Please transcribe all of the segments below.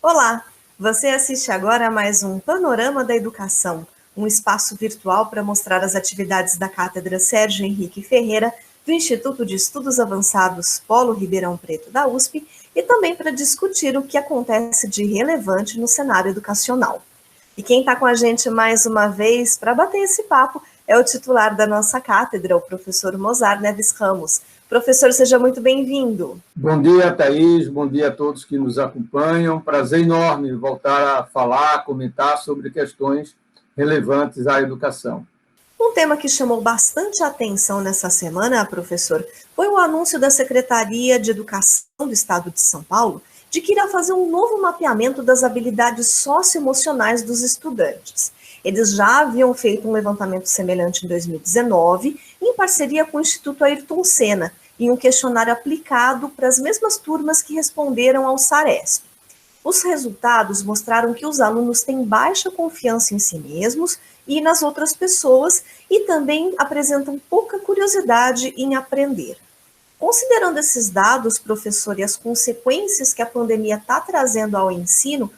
Olá, você assiste agora a mais um Panorama da Educação, um espaço virtual para mostrar as atividades da Cátedra Sérgio Henrique Ferreira, do Instituto de Estudos Avançados Polo Ribeirão Preto da USP, e também para discutir o que acontece de relevante no cenário educacional. E quem está com a gente mais uma vez para bater esse papo é o titular da nossa cátedra, o professor Mozar Neves Ramos. Professor, seja muito bem-vindo. Bom dia, Thaís. Bom dia a todos que nos acompanham. Prazer enorme voltar a falar, comentar sobre questões relevantes à educação. Um tema que chamou bastante atenção nessa semana, professor, foi o anúncio da Secretaria de Educação do Estado de São Paulo de que irá fazer um novo mapeamento das habilidades socioemocionais dos estudantes. Eles já haviam feito um levantamento semelhante em 2019, em parceria com o Instituto Ayrton Senna, em um questionário aplicado para as mesmas turmas que responderam ao SARESP. Os resultados mostraram que os alunos têm baixa confiança em si mesmos e nas outras pessoas e também apresentam pouca curiosidade em aprender. Considerando esses dados, professor, e as consequências que a pandemia está trazendo ao ensino,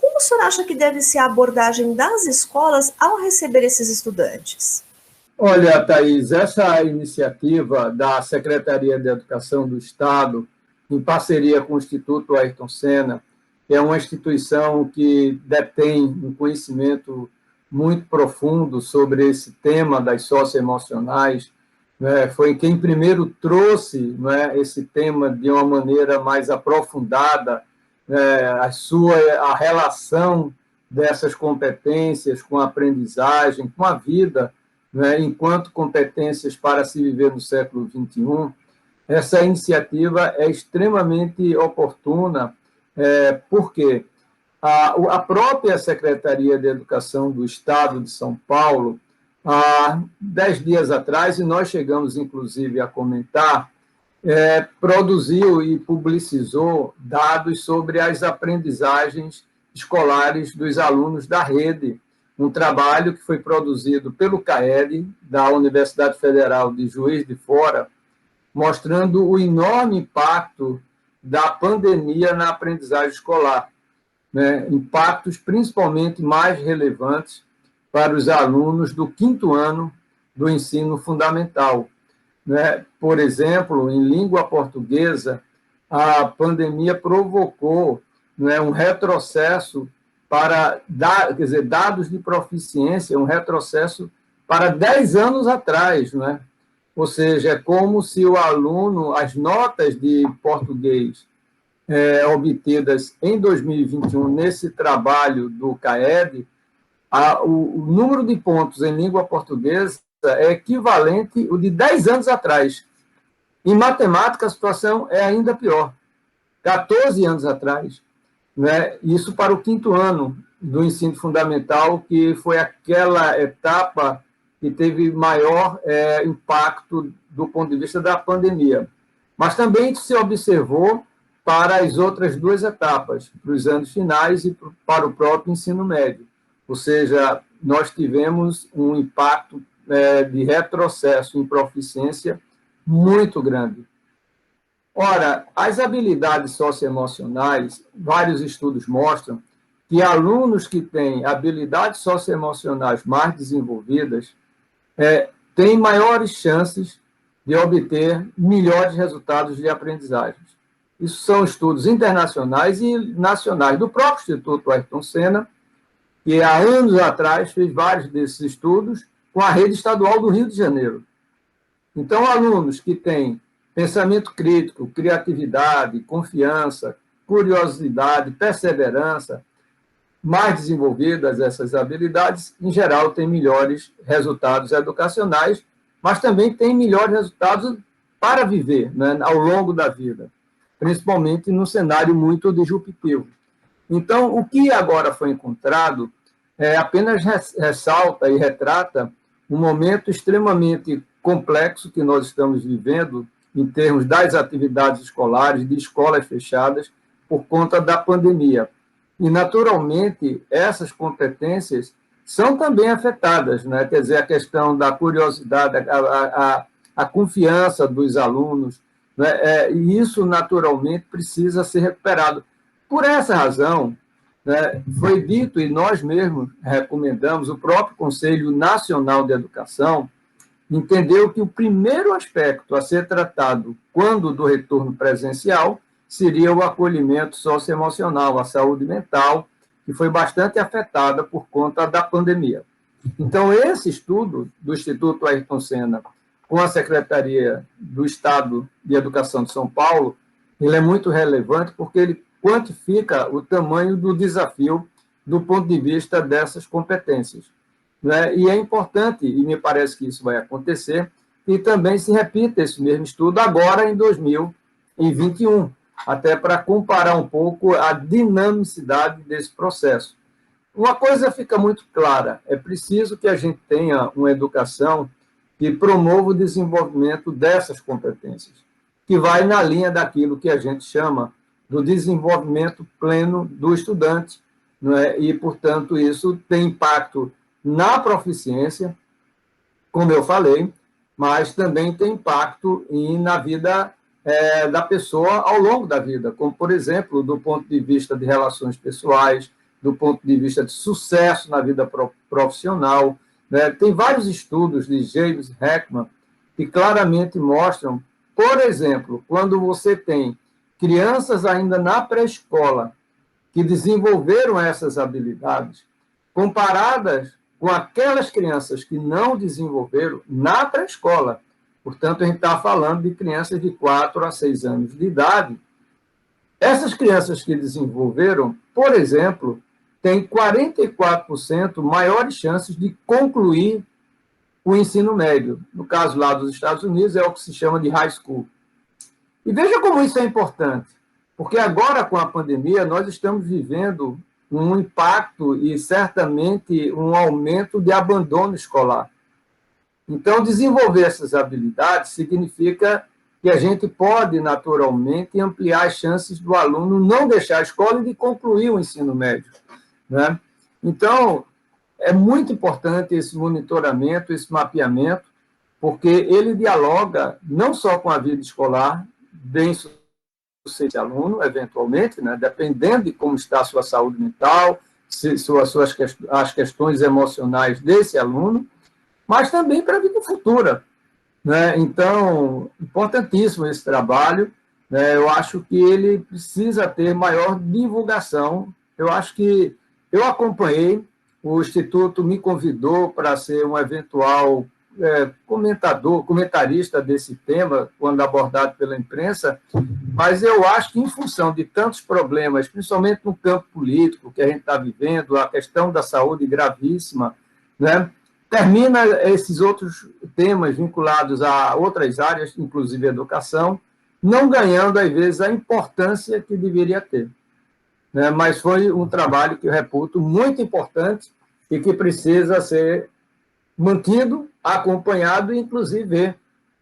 como o senhor acha que deve ser a abordagem das escolas ao receber esses estudantes? Olha, Thaís, essa iniciativa da Secretaria de Educação do Estado, em parceria com o Instituto Ayrton Senna, é uma instituição que detém um conhecimento muito profundo sobre esse tema das socioemocionais, né? Foi quem primeiro trouxe, né, esse tema de uma maneira mais aprofundada, né, a relação dessas competências com a aprendizagem, com a vida, né, enquanto competências para se viver no século XXI. Essa iniciativa é extremamente oportuna, porque a própria Secretaria de Educação do Estado de São Paulo, há 10 dias atrás, e nós chegamos, inclusive, a comentar, produziu e publicizou dados sobre as aprendizagens escolares dos alunos da rede, um trabalho que foi produzido pelo CAED, da Universidade Federal de Juiz de Fora, mostrando o enorme impacto da pandemia na aprendizagem escolar, né? Impactos principalmente mais relevantes para os alunos do 5º ano do ensino fundamental, né? Por exemplo, em língua portuguesa, a pandemia provocou, né, um retrocesso para, dados de proficiência, um retrocesso para 10 anos atrás, né? Ou seja, é como se o aluno, as notas de português obtidas em 2021, nesse trabalho do CAED, o número de pontos em língua portuguesa é equivalente ao de 10 anos atrás. Em matemática, a situação é ainda pior. 14 anos atrás, né? Isso para o 5º ano do ensino fundamental, que foi aquela etapa que teve maior impacto do ponto de vista da pandemia. Mas também se observou para as outras 2 etapas, para os anos finais e para o próprio ensino médio. Ou seja, nós tivemos um impacto de retrocesso em proficiência muito grande. Ora, as habilidades socioemocionais, vários estudos mostram que alunos que têm habilidades socioemocionais mais desenvolvidas têm maiores chances de obter melhores resultados de aprendizagem. Isso são estudos internacionais e nacionais, do próprio Instituto Ayrton Senna, que há anos atrás fez vários desses estudos com a rede estadual do Rio de Janeiro. Então, alunos que têm pensamento crítico, criatividade, confiança, curiosidade, perseverança, mais desenvolvidas essas habilidades, em geral, têm melhores resultados educacionais, mas também têm melhores resultados para viver, né, ao longo da vida, principalmente num cenário muito disruptivo. Então, o que agora foi encontrado apenas ressalta e retrata um momento extremamente complexo que nós estamos vivendo em termos das atividades escolares, de escolas fechadas, por conta da pandemia. E, naturalmente, essas competências são também afetadas, né? Quer dizer, a questão da curiosidade, a confiança dos alunos, né? E isso, naturalmente, precisa ser recuperado. Por essa razão, né? Foi dito, e nós mesmos recomendamos, o próprio Conselho Nacional de Educação entendeu que o primeiro aspecto a ser tratado quando do retorno presencial seria o acolhimento socioemocional, a saúde mental, que foi bastante afetada por conta da pandemia. Então, esse estudo do Instituto Ayrton Senna com a Secretaria do Estado de Educação de São Paulo, ele é muito relevante porque ele quantifica o tamanho do desafio do ponto de vista dessas competências, né? E é importante, e me parece que isso vai acontecer, que também se repita esse mesmo estudo agora em 2021, até para comparar um pouco a dinamicidade desse processo. Uma coisa fica muito clara, é preciso que a gente tenha uma educação que promova o desenvolvimento dessas competências, que vai na linha daquilo que a gente chama do desenvolvimento pleno do estudante, não é? E, portanto, isso tem impacto na proficiência, como eu falei, mas também tem impacto na vida da pessoa ao longo da vida, como, por exemplo, do ponto de vista de relações pessoais, do ponto de vista de sucesso na vida profissional, né? Tem vários estudos de James Heckman que claramente mostram, por exemplo, quando você tem crianças ainda na pré-escola que desenvolveram essas habilidades, comparadas com aquelas crianças que não desenvolveram na pré-escola. Portanto, a gente está falando de crianças de 4 a 6 anos de idade. Essas crianças que desenvolveram, por exemplo, têm 44% maiores chances de concluir o ensino médio. No caso lá dos Estados Unidos, é o que se chama de high school. E veja como isso é importante, porque agora, com a pandemia, nós estamos vivendo um impacto e, certamente, um aumento de abandono escolar. Então, desenvolver essas habilidades significa que a gente pode, naturalmente, ampliar as chances do aluno não deixar a escola e de concluir o ensino médio, né? Então, é muito importante esse monitoramento, esse mapeamento, porque ele dialoga não só com a vida escolar, bem sucedido aluno, eventualmente, né, dependendo de como está a sua saúde mental, as questões emocionais desse aluno, mas também para a vida futura, né? Então, importantíssimo esse trabalho, né? Eu acho que ele precisa ter maior divulgação. Eu acho que eu acompanhei, o Instituto me convidou para ser um eventual comentarista desse tema, quando abordado pela imprensa, mas eu acho que, em função de tantos problemas, principalmente no campo político que a gente está vivendo, a questão da saúde gravíssima, né, termina esses outros temas vinculados a outras áreas, inclusive a educação, não ganhando, às vezes, a importância que deveria ter, né? Mas foi um trabalho que eu reputo muito importante e que precisa ser mantido, acompanhado, e, inclusive, ver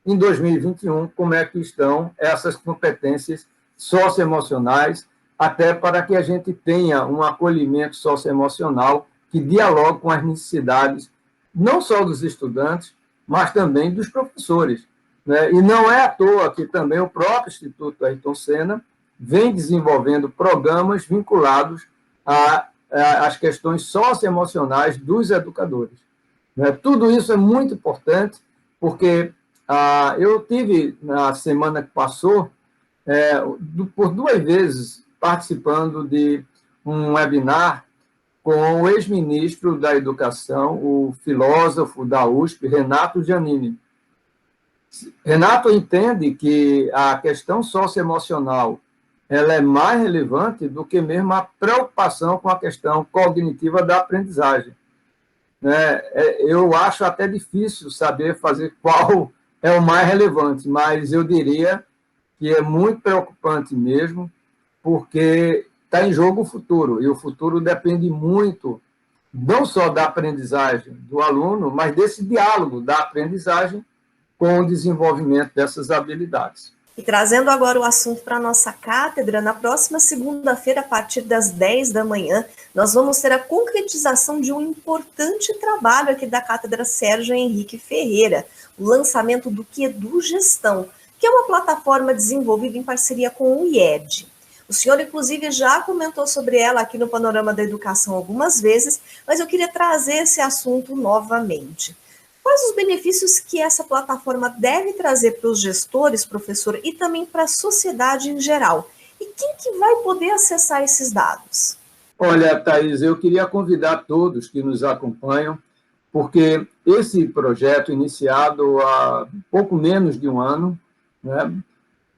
em 2021 como é que estão essas competências socioemocionais, até para que a gente tenha um acolhimento socioemocional que dialogue com as necessidades não só dos estudantes, mas também dos professores, né? E não é à toa que também o próprio Instituto Ayrton Senna vem desenvolvendo programas vinculados às questões socioemocionais dos educadores. Tudo isso é muito importante, porque eu tive, na semana que passou, por 2 vezes, participando de um webinar com o ex-ministro da Educação, o filósofo da USP, Renato Giannini. Renato entende que a questão socioemocional ela é mais relevante do que mesmo a preocupação com a questão cognitiva da aprendizagem. Eu acho até difícil saber fazer qual é o mais relevante, mas eu diria que é muito preocupante mesmo, porque está em jogo o futuro, e o futuro depende muito, não só da aprendizagem do aluno, mas desse diálogo da aprendizagem com o desenvolvimento dessas habilidades. E trazendo agora o assunto para a nossa cátedra, na próxima segunda-feira, a partir das 10 da manhã, nós vamos ter a concretização de um importante trabalho aqui da Cátedra Sérgio Henrique Ferreira, o lançamento do QEDU Gestão, que é uma plataforma desenvolvida em parceria com o IED. O senhor, inclusive, já comentou sobre ela aqui no Panorama da Educação algumas vezes, mas eu queria trazer esse assunto novamente. Quais os benefícios que essa plataforma deve trazer para os gestores, professor, e também para a sociedade em geral? E quem que vai poder acessar esses dados? Olha, Thaís, eu queria convidar todos que nos acompanham, porque esse projeto, iniciado há pouco menos de um ano, né,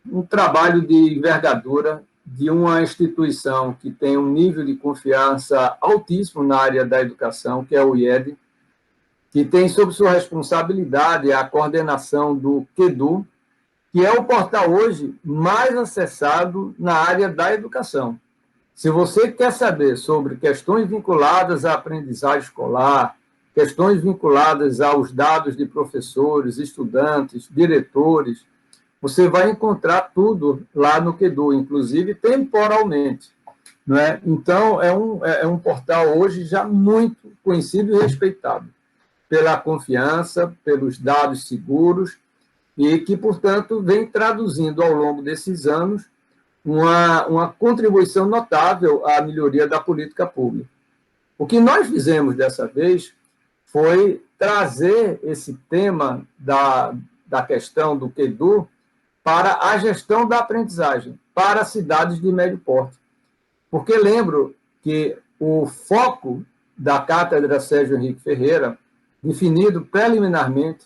um trabalho de envergadura de uma instituição que tem um nível de confiança altíssimo na área da educação, que é o IED, que tem sob sua responsabilidade a coordenação do QEDU, que é o portal hoje mais acessado na área da educação. Se você quer saber sobre questões vinculadas à aprendizagem escolar, questões vinculadas aos dados de professores, estudantes, diretores, você vai encontrar tudo lá no QEDU, inclusive temporalmente. Não é? Então, é um portal hoje já muito conhecido e respeitado pela confiança, pelos dados seguros, e que, portanto, vem traduzindo ao longo desses anos uma contribuição notável à melhoria da política pública. O que nós fizemos dessa vez foi trazer esse tema da questão do QEDU para a gestão da aprendizagem, para cidades de médio porte. Porque lembro que o foco da Cátedra Sérgio Henrique Ferreira, definido preliminarmente,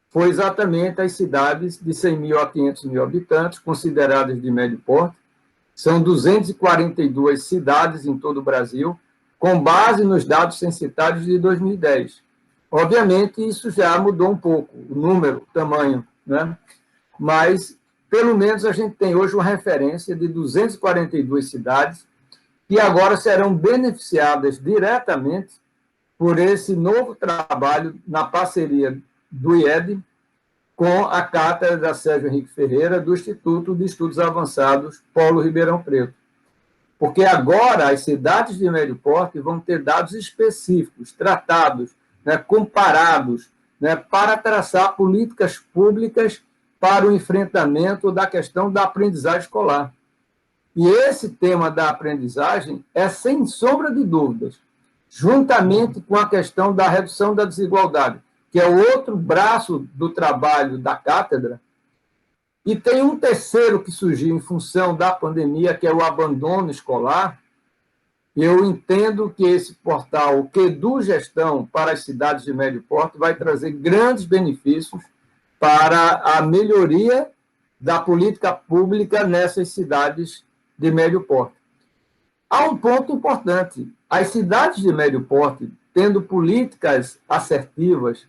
foi exatamente as cidades de 100 mil a 500 mil habitantes, consideradas de médio porte. São 242 cidades em todo o Brasil, com base nos dados censitários de 2010. Obviamente, isso já mudou um pouco, o número, o tamanho, né? Mas, pelo menos, a gente tem hoje uma referência de 242 cidades que agora serão beneficiadas diretamente por esse novo trabalho na parceria do IED com a Cátedra Sérgio Henrique Ferreira do Instituto de Estudos Avançados Polo Ribeirão Preto. Porque agora as cidades de médio porte vão ter dados específicos, tratados, né, comparados, né, para traçar políticas públicas para o enfrentamento da questão da aprendizagem escolar. E esse tema da aprendizagem é, sem sombra de dúvidas, juntamente com a questão da redução da desigualdade, que é o outro braço do trabalho da cátedra, e tem um terceiro que surgiu em função da pandemia, que é o abandono escolar. Eu entendo que esse portal, o QEDU Gestão para as cidades de médio porte, vai trazer grandes benefícios para a melhoria da política pública nessas cidades de médio porte. Há um ponto importante: as cidades de médio porte, tendo políticas assertivas,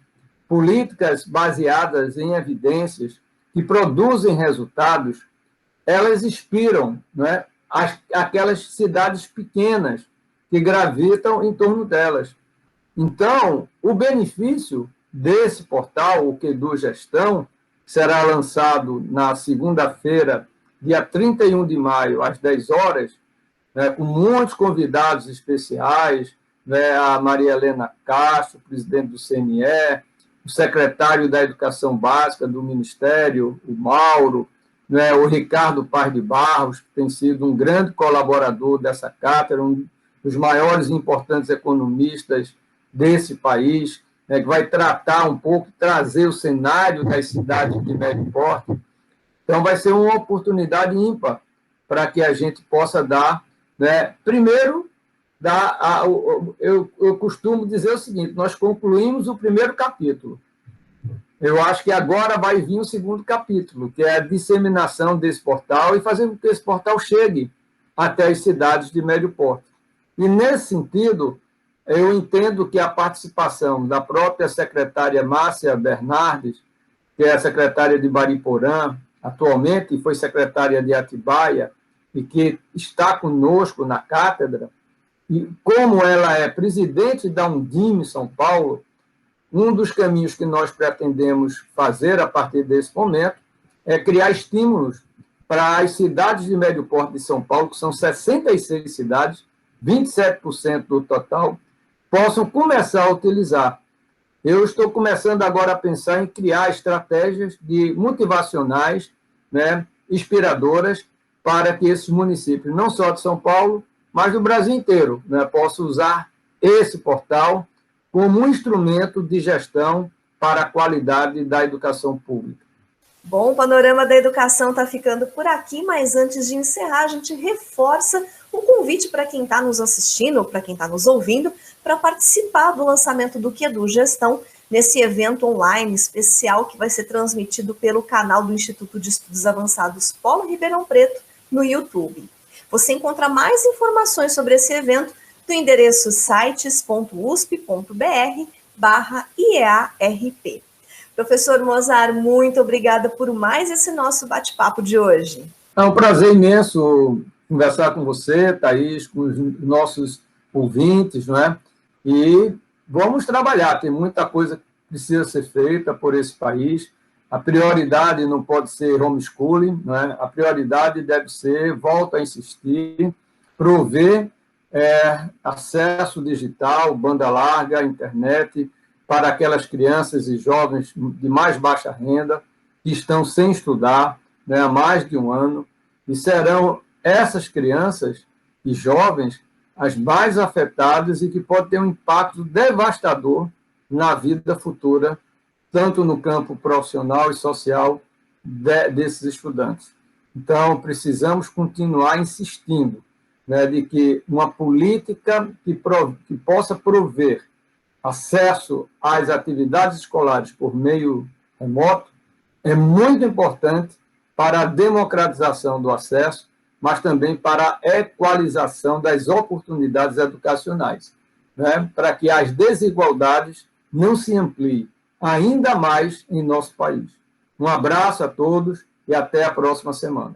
políticas baseadas em evidências, que produzem resultados, elas inspiram, não é, aquelas cidades pequenas que gravitam em torno delas. Então, o benefício desse portal, o QEDU Gestão, será lançado na segunda-feira, dia 31 de maio, às 10 horas, né, com muitos convidados especiais, né, a Maria Helena Castro, presidente do CNE, o secretário da Educação Básica do Ministério, o Mauro, né, o Ricardo Paz de Barros, que tem sido um grande colaborador dessa cátedra, um dos maiores e importantes economistas desse país, né, que vai tratar um pouco, trazer o cenário das cidades de médio porte. Então, vai ser uma oportunidade ímpar para que a gente possa dar, né, primeiro, eu costumo dizer o seguinte: nós concluímos o primeiro capítulo. Eu acho que agora vai vir o segundo capítulo, que é a disseminação desse portal e fazer com que esse portal chegue até as cidades de médio porte. E, nesse sentido, eu entendo que a participação da própria secretária Márcia Bernardes, que é a secretária de Mariporã, atualmente foi secretária de Atibaia, e que está conosco na cátedra, e como ela é presidente da Undime São Paulo, um dos caminhos que nós pretendemos fazer a partir desse momento é criar estímulos para as cidades de médio porte de São Paulo, que são 66 cidades, 27% do total, possam começar a utilizar. Eu estou começando agora a pensar em criar estratégias motivacionais, né, inspiradoras, para que esses municípios, não só de São Paulo, mas do Brasil inteiro, né, possam usar esse portal como um instrumento de gestão para a qualidade da educação pública. Bom, o Panorama da Educação está ficando por aqui, mas antes de encerrar, a gente reforça um convite para quem está nos assistindo, ou para quem está nos ouvindo, para participar do lançamento do QEDU Gestão, nesse evento online especial que vai ser transmitido pelo canal do Instituto de Estudos Avançados Polo Ribeirão Preto no YouTube. Você encontra mais informações sobre esse evento no endereço sites.usp.br/IEARP. Professor Mozar, muito obrigada por mais esse nosso bate-papo de hoje. É um prazer imenso conversar com você, Thaís, com os nossos ouvintes, não é? E vamos trabalhar, tem muita coisa que precisa ser feita por esse país. A prioridade não pode ser homeschooling, não é? A prioridade deve ser, volto a insistir, prover acesso digital, banda larga, internet, para aquelas crianças e jovens de mais baixa renda, que estão sem estudar, né, há mais de um ano, e serão essas crianças e jovens as mais afetadas e que podem ter um impacto devastador na vida futura, tanto no campo profissional e social desses estudantes. Então, precisamos continuar insistindo, né, de que uma política que possa prover acesso às atividades escolares por meio remoto é muito importante para a democratização do acesso, mas também para a equalização das oportunidades educacionais, né? Para que as desigualdades não se ampliem ainda mais em nosso país. Um abraço a todos e até a próxima semana.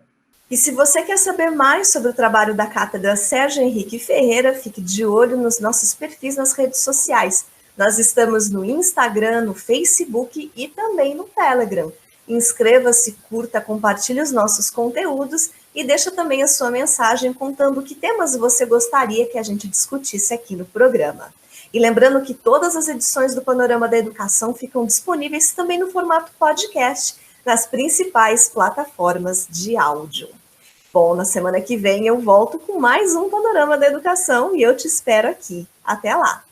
E se você quer saber mais sobre o trabalho da Cátedra Sérgio Henrique Ferreira, fique de olho nos nossos perfis nas redes sociais. Nós estamos no Instagram, no Facebook e também no Telegram. Inscreva-se, curta, compartilhe os nossos conteúdos e deixa também a sua mensagem contando que temas você gostaria que a gente discutisse aqui no programa. E lembrando que todas as edições do Panorama da Educação ficam disponíveis também no formato podcast nas principais plataformas de áudio. Bom, na semana que vem eu volto com mais um Panorama da Educação e eu te espero aqui. Até lá!